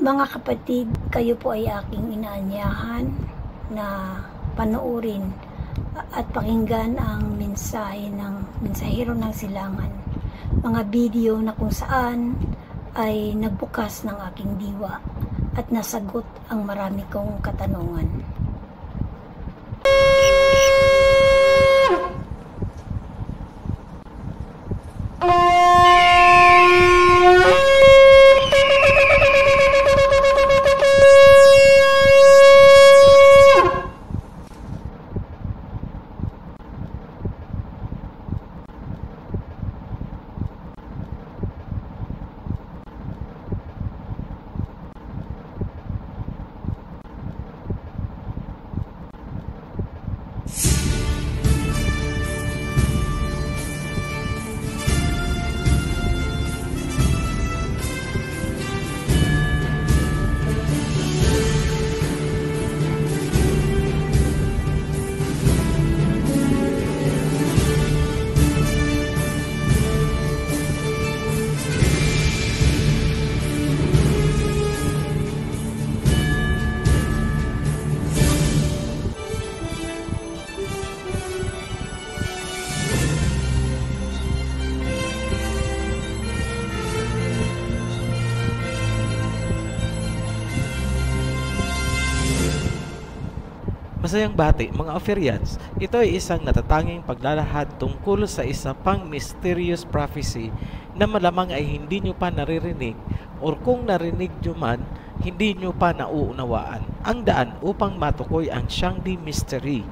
Mga kapatid, kayo po ay aking inaanyahan na panoorin at pakinggan ang mensahe ng mensahero ng silangan. Mga video na kung saan ay nagbukas ng aking diwa at nasagot ang marami kong katanungan. Masayang bati, mga Ophirians, ito ay isang natatanging paglalahad tungkol sa isa pang mysterious prophecy na malamang ay hindi nyo pa naririnig or kung narinig nyo man, hindi nyo pa nauunawaan. Ang daan upang matukoy ang Shangdi Mystery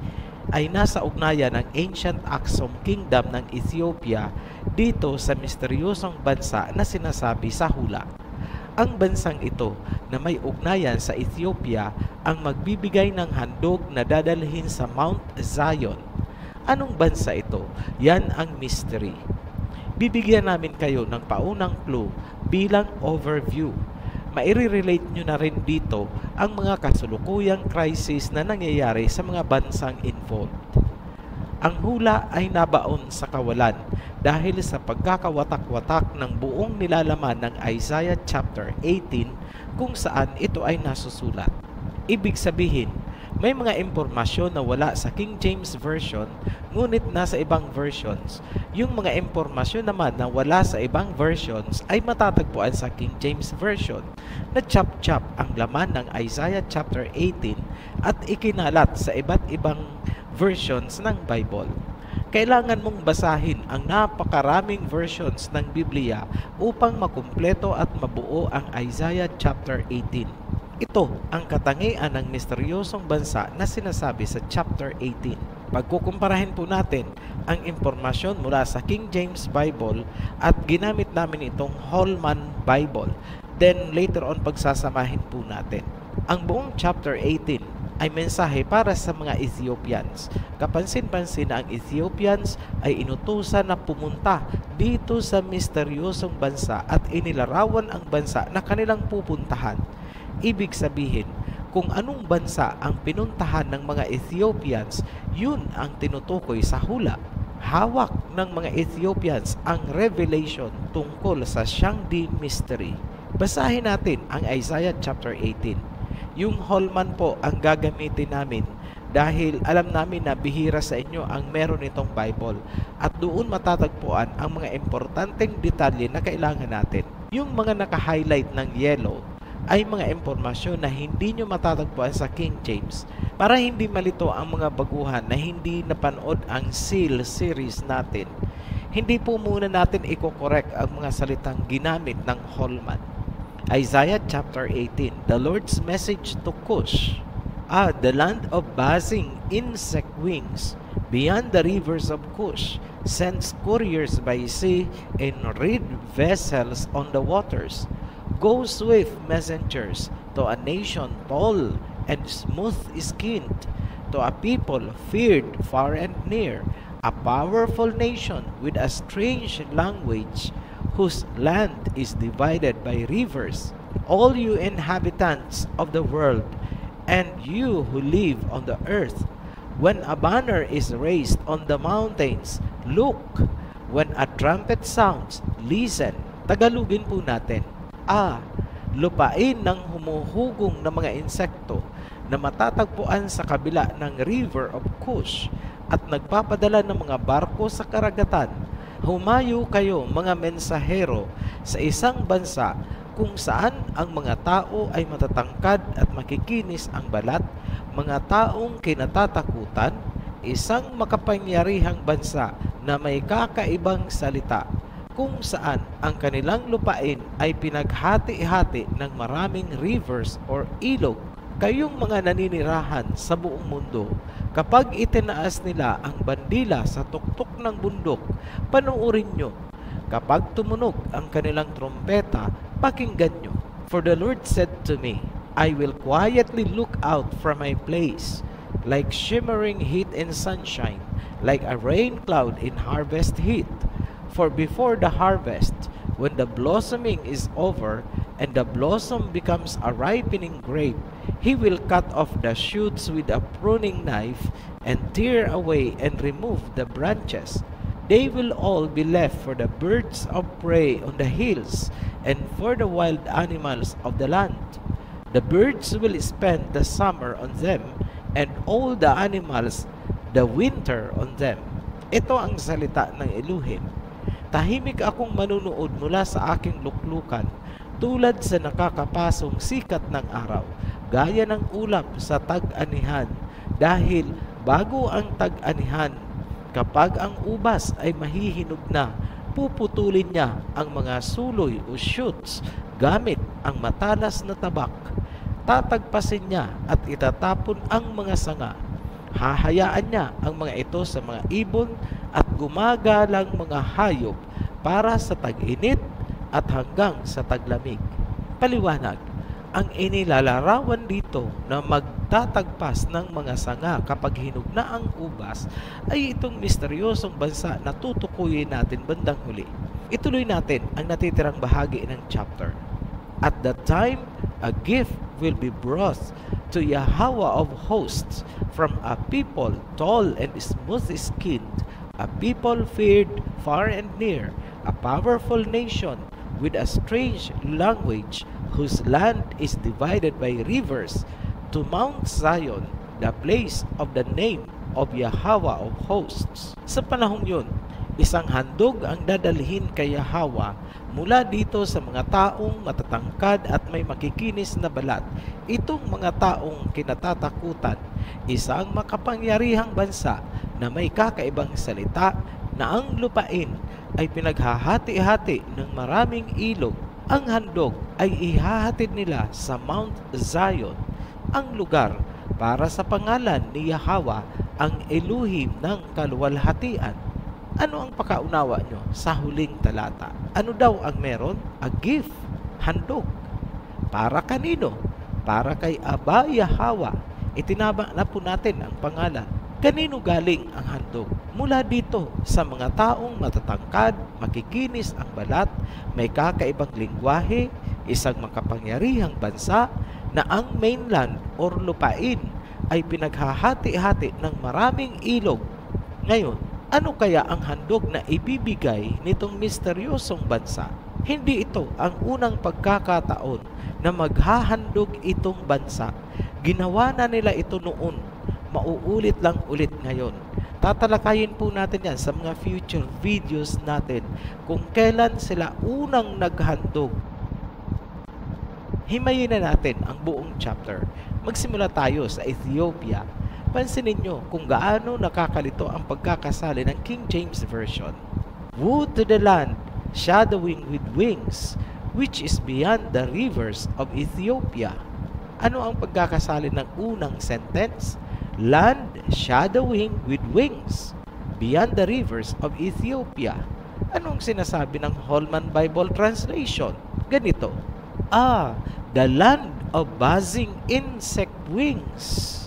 ay nasa ugnayan ng Ancient Aksum Kingdom ng Ethiopia dito sa misteryosong bansa na sinasabi sa hula. Ang bansang ito na may ugnayan sa Ethiopia ang magbibigay ng handog na dadalhin sa Mount Zion. Anong bansa ito? Yan ang mystery. Bibigyan namin kayo ng paunang clue bilang overview. Maire-relate nyo na rin dito ang mga kasulukuyang crisis na nangyayari sa mga bansang involved. Ang hula ay nabaon sa kawalan dahil sa pagkakawatak-watak ng buong nilalaman ng Isaiah chapter 18 kung saan ito ay nasusulat. Ibig sabihin, may mga impormasyon na wala sa King James Version ngunit nasa ibang versions. Yung mga impormasyon naman na wala sa ibang versions ay matatagpuan sa King James Version na chop-chop ang laman ng Isaiah chapter 18 at ikinalat sa iba't ibang versions ng Bible. Kailangan mong basahin ang napakaraming versions ng Biblia upang makumpleto at mabuo ang Isaiah chapter 18. Ito ang katangian ng misteryosong bansa na sinasabi sa chapter 18. Pagkukumparahin po natin ang impormasyon mula sa King James Bible at ginamit namin itong Holman Bible. Then later on pagsasamahin po natin. Ang buong chapter 18 ay mensahe para sa mga Ethiopians. Kapansin-pansin na ang Ethiopians ay inutusan na pumunta dito sa misteryosong bansa at inilarawan ang bansa na kanilang pupuntahan. Ibig sabihin, kung anong bansa ang pinuntahan ng mga Ethiopians, yun ang tinutukoy sa hula. Hawak ng mga Ethiopians ang revelation tungkol sa Shangdi Mystery. Basahin natin ang Isaiah chapter 18. Yung Holman po ang gagamitin namin dahil alam namin na bihira sa inyo ang meron itong Bible at doon matatagpuan ang mga importanteng detalye na kailangan natin. Yung mga naka-highlight ng yellow ay mga impormasyon na hindi nyo matatagpuan sa King James para hindi malito ang mga baguhan na hindi napanood ang Seal series natin. Hindi po muna natin i-correct ang mga salitang ginamit ng Holman. Isaiah chapter 18, the Lord's message to Cush. The land of buzzing insect wings, beyond the rivers of Cush, sends couriers by sea and reed vessels on the waters. Go swift messengers to a nation tall and smooth-skinned, to a people feared far and near, a powerful nation with a strange language, whose land is divided by rivers. All you inhabitants of the world, and you who live on the earth, when a banner is raised on the mountains, look. When a trumpet sounds, listen. Tagalogin po natin. lupain ng humuhugong na mga insekto na matatagpuan sa kabila ng River of Kush at nagpapadala ng mga barko sa karagatan. Humayo kayo mga mensahero sa isang bansa kung saan ang mga tao ay matatangkad at makikinis ang balat, mga taong kinatatakutan, isang makapangyarihang bansa na may kakaibang salita, kung saan ang kanilang lupain ay pinaghati-hati ng maraming rivers or ilog. Kayong mga naninirahan sa buong mundo, kapag itinaas nila ang bandila sa tuktok ng bundok, panuorin nyo. Kapag tumunog ang kanilang trompeta, pakinggan nyo. For the Lord said to me, I will quietly look out from my place, like shimmering heat in sunshine, like a rain cloud in harvest heat. For before the harvest, when the blossoming is over, and the blossom becomes a ripening grape, he will cut off the shoots with a pruning knife, and tear away and remove the branches. They will all be left for the birds of prey on the hills, and for the wild animals of the land. The birds will spend the summer on them, and all the animals the winter on them. Ito ang salita ng Elohim. Tahimik akong manunood mula sa aking luklukan, tulad sa nakakapasong sikat ng araw, gaya ng ulap sa tag-anihan, dahil bago ang tag-anihan, kapag ang ubas ay mahihinog na, puputulin niya ang mga suloy o shoots gamit ang matalas na tabak. Tatagpasin niya at itatapon ang mga sanga. Hahayaan niya ang mga ito sa mga ibon at gumagalang mga hayop para sa tag-init at hanggang sa taglamig. Paliwanag, ang inilalarawan dito na magtatagpas ng mga sanga kapag hinog na ang ubas ay itong misteryosong bansa na tutukuyin natin bandang huli. Ituloy natin ang natitirang bahagi ng chapter. At that time, a gift will be brought to Yahweh of hosts from a people tall and smooth-skinned, a people feared far and near, a powerful nation with a strange language, whose land is divided by rivers, to Mount Zion, the place of the name of Yahweh of hosts. Sa panahong yun, isang handog ang dadalhin kay Yahweh mula dito sa mga taong matatangkad at may makikinis na balat. Itong mga taong kinatatakutan, isang makapangyarihang bansa na may kakaibang salita, na ang lupain ay pinaghahati-hati ng maraming ilog. Ang handog ay ihahatid nila sa Mount Zion, ang lugar para sa pangalan ni Yahweh, ang Elohim ng kaluwalhatian. Ano ang pakaunawa nyo sa huling talata? Ano daw ang meron? A gift, handog. Para kanino? Para kay Aba Yahweh. Itinama na po natin ang pangalan. Kanino galing ang handog? Mula dito sa mga taong matatangkad, makikinis ang balat, may kakaibang lingwahe, isang makapangyarihang bansa na ang mainland or lupain ay pinaghahati-hati ng maraming ilog. Ngayon, ano kaya ang handog na ibibigay nitong misteryosong bansa? Hindi ito ang unang pagkakataon na maghahandog itong bansa. Ginawa na nila ito noon. Mauulit lang ulit ngayon. Tatalakayin po natin yan sa mga future videos natin kung kailan sila unang naghandog. Himayin na natin ang buong chapter. Magsimula tayo sa Ethiopia. Pansinin nyo kung gaano nakakalito ang pagkakasali ng King James Version. Woe to the land shadowing with wings, which is beyond the rivers of Ethiopia. Ano ang pagkakasali ng unang sentence? Land shadowing with wings, beyond the rivers of Ethiopia. Anong sinasabi ng Holman Bible Translation? Ganito, the land of buzzing insect wings.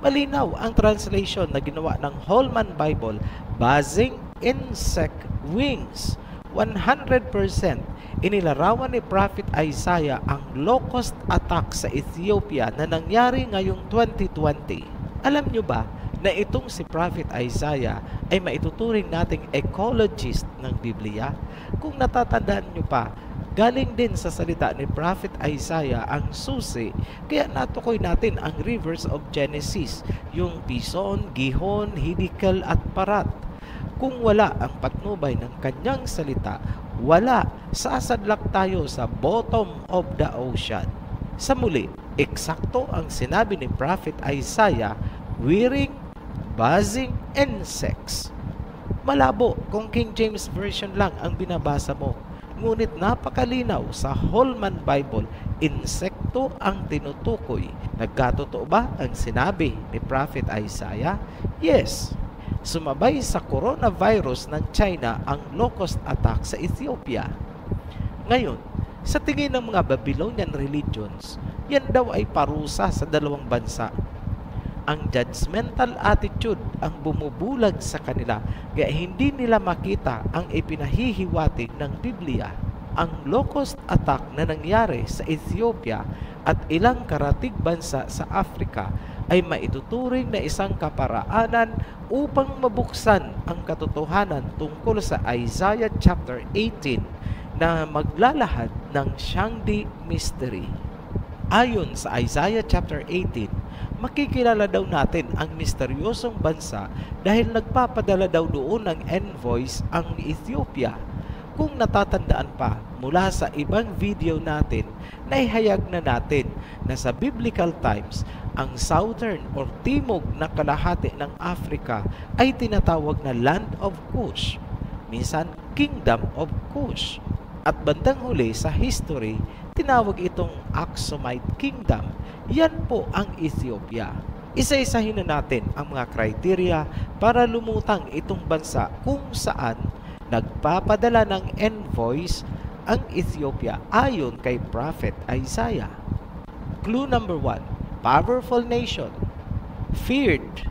Malinaw ang translation na ginawa ng Holman Bible, buzzing insect wings. 100% inilarawan ni Prophet Isaiah ang locust attack sa Ethiopia na nangyari ngayong 2020. Alam nyo ba na itong si Prophet Isaiah ay maituturing nating ecologist ng Biblia? Kung natatandaan nyo pa, galing din sa salita ni Prophet Isaiah ang susi, kaya natukoy natin ang rivers of Genesis, yung Pison, Gihon, Hiddekel at Parat. Kung wala ang patnubay ng kanyang salita, wala, sasadlak tayo sa bottom of the ocean. Sa muli, eksakto ang sinabi ni Prophet Isaiah, whirring, buzzing, and sex. Malabo kung King James Version lang ang binabasa mo, ngunit napakalinaw sa Holman Bible, insekto ang tinutukoy. Nagkatotoo ba ang sinabi ni Prophet Isaiah? Yes. Sumabay sa coronavirus ng China ang locust attack sa Ethiopia. Ngayon, sa tingin ng mga Babylonian religions, yan daw ay parusa sa dalawang bansa. Ang judgmental attitude ang bumubulag sa kanila, kaya hindi nila makita ang ipinahihiwatig ng Biblia. Ang locust attack na nangyari sa Ethiopia at ilang karatig bansa sa Africa ay maituturing na isang kaparaanan upang mabuksan ang katotohanan tungkol sa Isaiah chapter 18 na maglalahad ng Shangdi Mystery. Ayon sa Isaiah chapter 18, makikilala daw natin ang misteryosong bansa dahil nagpapadala daw doon ng envoys ang Ethiopia. Kung natatandaan pa, mula sa ibang video natin, naihayag na natin na sa biblical times, ang southern or timog na kalahati ng Africa ay tinatawag na Land of Cush, minsan Kingdom of Cush. At bandang huli sa history, tinawag itong Aksumite Kingdom. Yan po ang Ethiopia. Isa-isahin na natin ang mga criteria para lumutang itong bansa kung saan nagpapadala ng envoys ang Ethiopia ayon kay Prophet Isaiah. Clue number 1, powerful nation. Feared.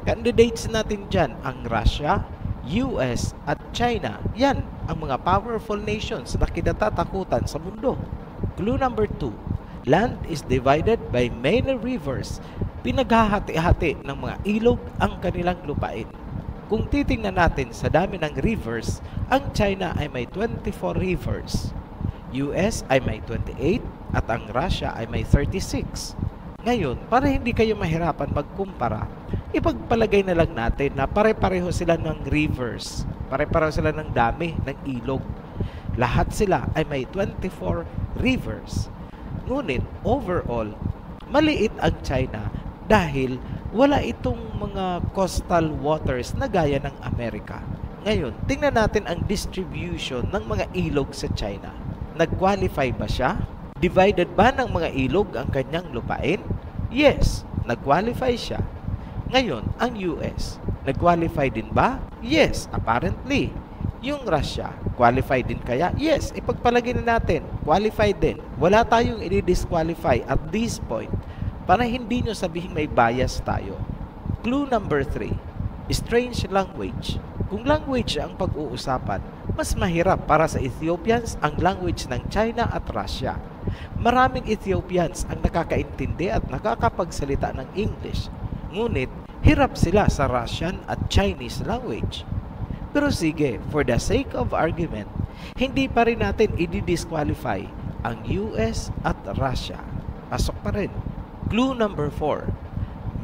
Candidates natin dyan ang Russia, US at China. Yan ang mga powerful nations na kinatatakutan sa mundo. Clue number 2, land is divided by many rivers. Pinaghahati-hati ng mga ilog ang kanilang lupain. Kung titingnan natin sa dami ng rivers, ang China ay may 24 rivers, US ay may 28 at ang Russia ay may 36. Ngayon, para hindi kayo mahirapan magkumpara, ipagpalagay na lang natin na pare-pareho sila ng rivers, pare-pareho sila ng dami ng ilog. Lahat sila ay may 24 rivers. Ngunit overall, maliit ang China dahil wala itong mga coastal waters na gaya ng Amerika. Ngayon, tingnan natin ang distribution ng mga ilog sa China. Nag-qualify ba siya? Divided ba ng mga ilog ang kanyang lupain? Yes, nag-qualify siya. Ngayon, ang US, nag-qualify din ba? Yes, apparently. Yung Russia, qualified din kaya? Yes, ipagpalagay na natin, qualified din. Wala tayong i-disqualify at this point para hindi nyo sabihin may bias tayo. Clue number 3, strange language. Kung language ang pag-uusapan, mas mahirap para sa Ethiopians ang language ng China at Russia. Maraming Ethiopians ang nakakaintindi at nakakapagsalita ng English. Ngunit, hirap sila sa Russian at Chinese language. Pero sige, for the sake of argument, hindi pa rin natin i-disqualify ang US at Russia. Pasok pa rin. Clue number 4,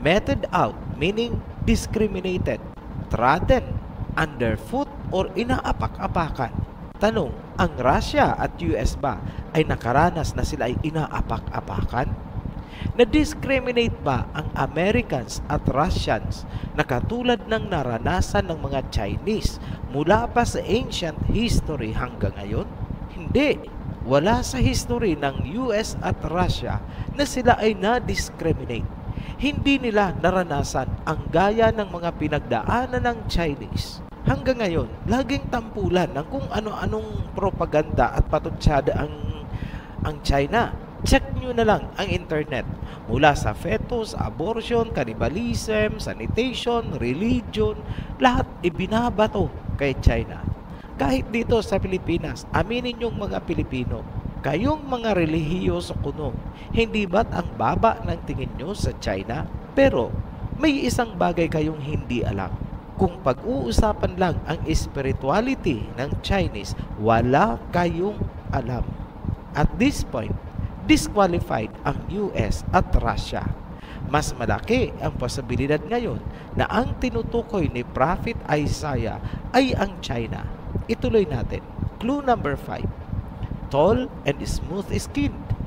meted out, meaning discriminated, trodden, underfoot, or inaapak-apakan. Tanong, ang Russia at US ba ay nakaranas na sila ay inaapak-apakan? Na-discriminate ba ang Americans at Russians na katulad ng naranasan ng mga Chinese mula pa sa ancient history hanggang ngayon? Hindi. Wala sa history ng US at Russia na sila ay na-discriminate. Hindi nila naranasan ang gaya ng mga pinagdaanan ng Chinese. Hanggang ngayon, laging tampulan ng kung ano-anong propaganda at patutsada ang China. Check nyo na lang ang internet. Mula sa fetus, abortion, cannibalism, sanitation, religion, lahat ibinabato kay China. Kahit dito sa Pilipinas, aminin yung mga Pilipino, kayong mga relihiyoso kuno, hindi ba't ang baba ng tingin nyo sa China? Pero may isang bagay kayong hindi alam. Kung pag-uusapan lang ang spirituality ng Chinese, wala kayong alam. At this point, disqualified ang US at Russia. Mas malaki ang posibilidad ngayon na ang tinutukoy ni Prophet Isaiah ay ang China. Ituloy natin. Clue number 5. Tall and smooth-skinned.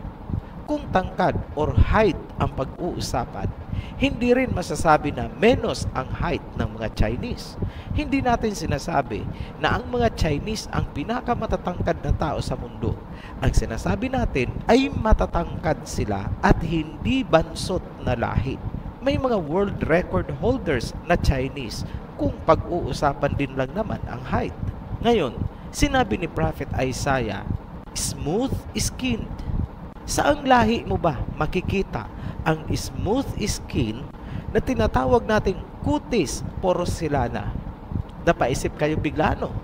Kung tangkad or height ang pag-uusapan, hindi rin masasabi na menos ang height ng mga Chinese. Hindi natin sinasabi na ang mga Chinese ang pinakamatatangkad na tao sa mundo. Ang sinasabi natin ay matatangkad sila at hindi bansot na lahi. May mga world record holders na Chinese kung pag-uusapan din lang naman ang height. Ngayon, sinabi ni Prophet Isaiah, smooth-skinned. Saang lahi mo ba makikita ang smooth skin na tinatawag nating cutis porcelana? Napaisip kayo bigla, no?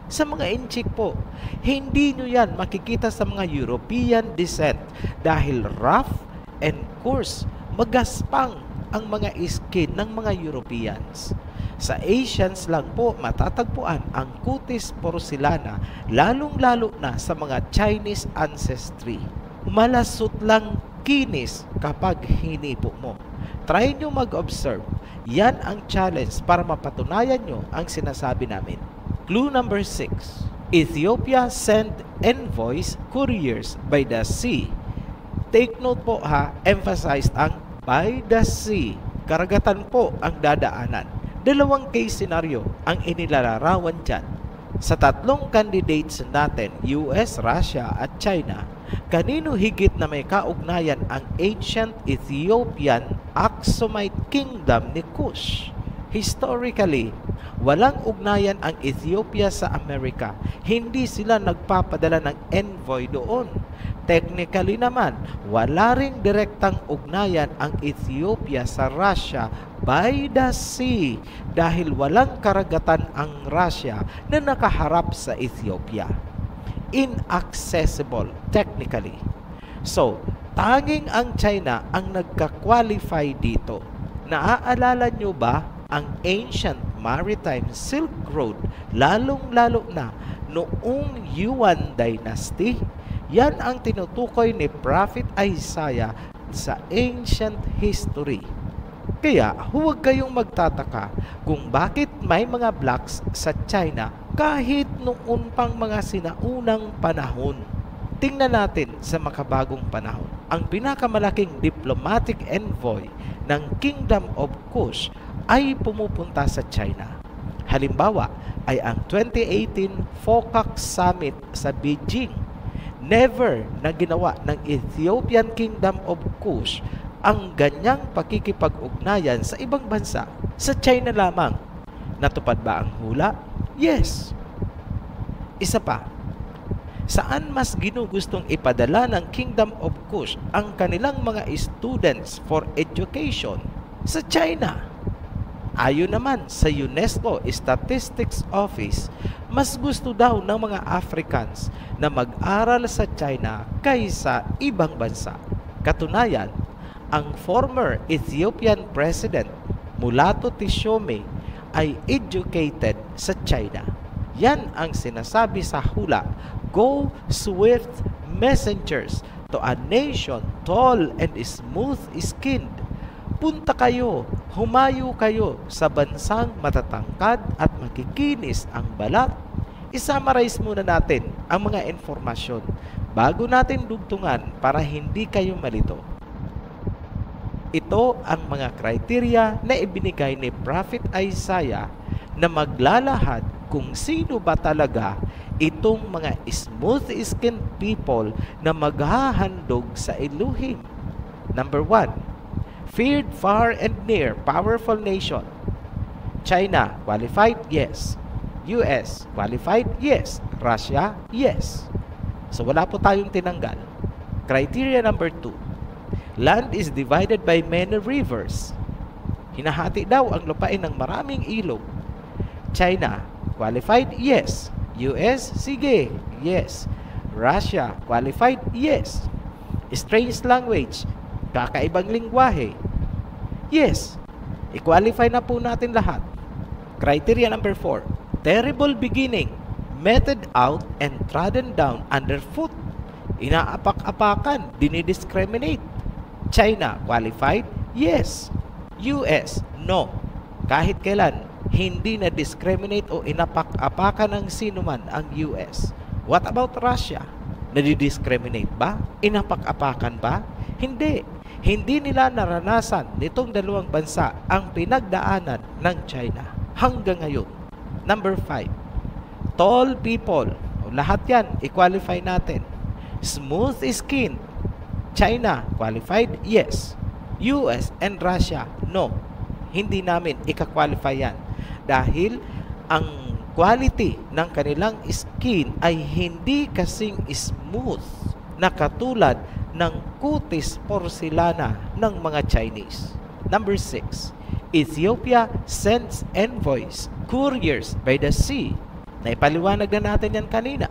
Sa mga inchik po, hindi nyo yan makikita sa mga European descent dahil rough and coarse, magaspang ang mga skin ng mga Europeans. Sa Asians lang po matatagpuan ang cutis porcelana, lalong-lalo na sa mga Chinese ancestry. Malasot lang kinis kapag hinipo mo. Try nyo mag-observe. Yan ang challenge para mapatunayan nyo ang sinasabi namin. Clue number 6. Ethiopia sent envoys couriers by the sea. Take note po ha, emphasized ang by the sea. Karagatan po ang dadaanan. Dalawang case scenario ang inilalarawan dyan. Sa tatlong candidates natin, US, Russia at China, kanino higit na may kaugnayan ang ancient Ethiopian Aksumite Kingdom ni Kush? Historically, walang ugnayan ang Ethiopia sa Amerika. Hindi sila nagpapadala ng envoy doon. Technically naman, wala ring direktang ugnayan ang Ethiopia sa Russia by the sea dahil walang karagatan ang Russia na nakaharap sa Ethiopia. Inaccessible technically. So, tanging ang China ang nagka-qualify dito. Naaalala nyo ba ang ancient maritime Silk Road, lalong-lalo na noong Yuan Dynasty? Yan ang tinutukoy ni Prophet Isaiah sa ancient history. Kaya huwag kayong magtataka kung bakit may mga blocks sa China kahit noon pang mga sinaunang panahon. Tingnan natin sa makabagong panahon. Ang pinakamalaking diplomatic envoy ng Kingdom of Kush ay pumupunta sa China. Halimbawa ay ang 2018 FOCAC Summit sa Beijing. Never na ginawa ng Ethiopian Kingdom of Kush ang ganyang pakikipag-ugnayan sa ibang bansa. Sa China lamang. Natupad ba ang hula? Yes. Isa pa. Saan mas ginugustong ipadala ng Kingdom of Kush ang kanilang mga students for education? Sa China. Ayon naman sa UNESCO Statistics Office, mas gusto daw ng mga Africans na mag-aral sa China kaysa ibang bansa. Katunayan, ang former Ethiopian President Mulatu Teshome ay educated sa China. Yan ang sinasabi sa hula, go swift messengers to a nation tall and smooth-skinned. Punta kayo, humayo kayo sa bansang matatangkad at makikinis ang balat. I-summarize muna natin ang mga informasyon bago natin dugtungan para hindi kayo malito. Ito ang mga kriteria na ibinigay ni Prophet Isaiah na maglalahad kung sino ba talaga itong mga smooth-skinned people na maghahandog sa Elohim. Number 1. Feared far and near, powerful nation. China, qualified? Yes. US, qualified? Yes. Russia? Yes. So wala po tayong tinanggal. Criteria number 2. Land is divided by many rivers. Hinahati daw ang lupain ng maraming ilog. China, qualified? Yes. US, sige. Yes. Russia, qualified? Yes. Strange language, kakaibang lingwahe. Yes. I-qualify na po natin lahat. Criteria number 4. Terrible beginning, meted out and trodden down underfoot. Inaapak-apakan, dinidiscriminate. China, qualified? Yes. US, no. Kahit kailan, hindi na discriminate o inapak-apakan ng sino man ang US. What about Russia? Nadidiscriminate ba? Inapak-apakan ba? Hindi. Hindi nila naranasan nitong dalawang bansa ang pinagdaanan ng China hanggang ngayon. Number 5. Tall people. Lahat yan, i-qualify natin. Smooth skin. China, qualified? Yes. US and Russia, no. Hindi namin ika-qualify yan. Dahil ang quality ng kanilang skin ay hindi kasing smooth na katulad ng kutis porcelana ng mga Chinese. Number 6. Ethiopia sends envoys, couriers by the sea. Naipaliwanag na natin yan kanina.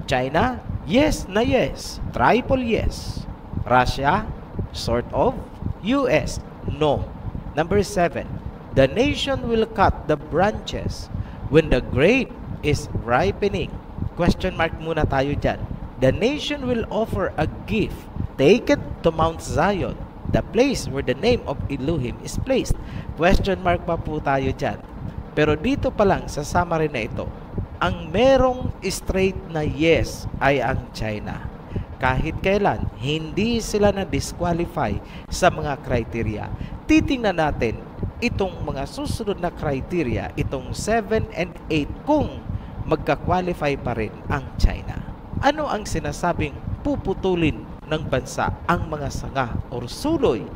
China, yes na yes. Triple yes. Russia, sort of. US, no. Number 7. The nation will cut the branches when the grape is ripening. Question mark muna tayo dyan. The nation will offer a gift. Take it to Mount Zion, the place where the name of Elohim is placed. Question mark pa po tayo dyan. Pero dito pa lang sa summary na ito, ang merong straight na yes ay ang China. Kahit kailan, hindi sila na-disqualify sa mga criteria. Titingnan natin itong mga susunod na criteria, itong 7 and 8, kung magka-qualify pa rin ang China. Ano ang sinasabing puputulin ng bansa ang mga sanga o suloy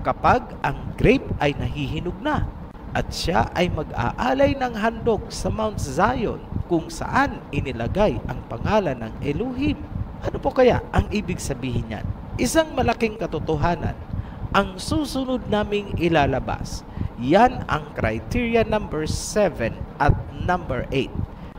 kapag ang grape ay nahihinog na at siya ay mag-aalay ng handog sa Mount Zion kung saan inilagay ang pangalan ng Elohim? Ano po kaya ang ibig sabihin niyan? Isang malaking katotohanan ang susunod naming ilalabas. Yan ang criteria number 7 at number 8.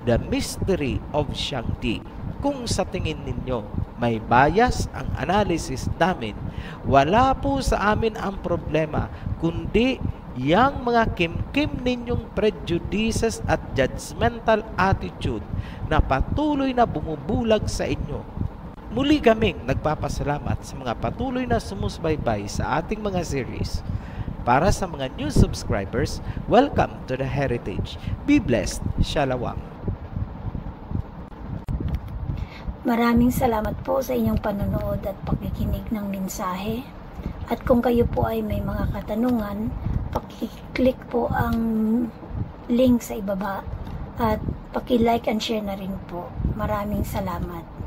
The mystery of Shangdi. Kung sa tingin ninyo may bias ang analysis namin, wala po sa amin ang problema, kundi yang mga kimkim ninyong prejudices at judgmental attitude na patuloy na bumubulag sa inyo. Muli kaming nagpapasalamat sa mga patuloy na sumusubaybay sa ating mga series. Para sa mga new subscribers, welcome to the Heritage. Be blessed. Shalom. Maraming salamat po sa inyong panonood at pakikinig ng mensahe. At kung kayo po ay may mga katanungan, paki-click po ang link sa ibaba at paki-like and share na rin po. Maraming salamat.